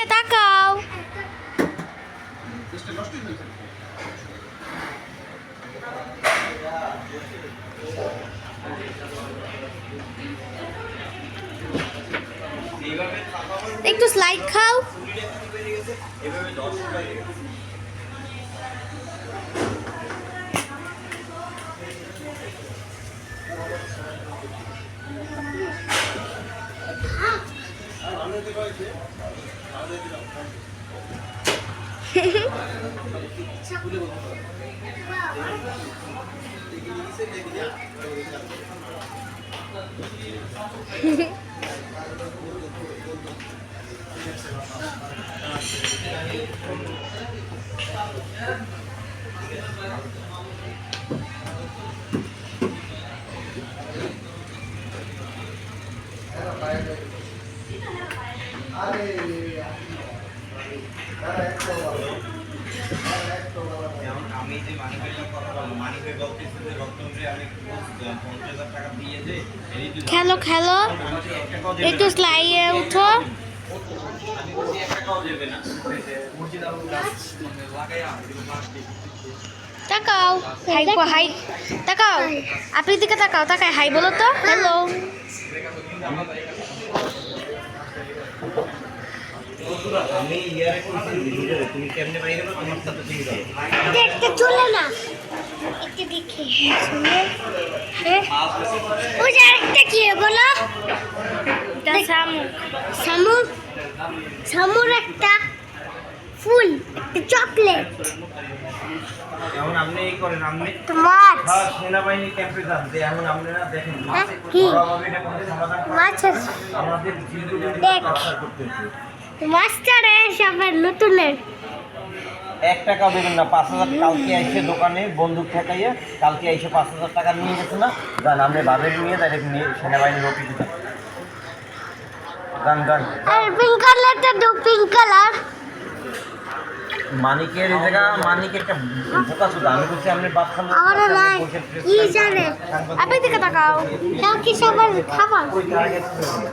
দিকে তাকাও। একটু স্লাইড খাও। খেলো খেলো, একটু স্লাইডে উঠো। তাকাও, হাই হাই তাকাও, আপনি দিকে তাকাও, তাকায় হাই বলো তো। হ্যালো, দেখতে চলে না, একটু দেখি। ওই যে আরেকটা কি বলো? শামুক, শামুর একটা ফুল, একটা চকলেট। এখন আপনি এই করেন, আপনি মাছ সেনাবাহিনী ক্যাম্পে যান, যে এখন আপনারা দেখেন কি মাছ মাছ আমাদের দেখ। করতেছে। মাছটা সবার নতুনের। 1 টাকাও দেবেন না, 5000 কালকে এসে দোকানে বন্দুক ঠেকাইয়ে কালকে এসে 5000 টাকা নিয়ে গেছে না, যান আপনি বাজারে নিয়ে ডাইরেক্ট নিয়ে সেনাবাহিনীর অফিসে যান। গান গান আর পিঙ্ক কালারটা দু, পিঙ্ক কালার মানিকের এই জায়গা, মানিকের একটা বোকা শুধু আমি বলছি আপনি বাপ খান আমার নাই কি জানে। আপনি দিকে তাকাও, তাও কি সবার খাবার।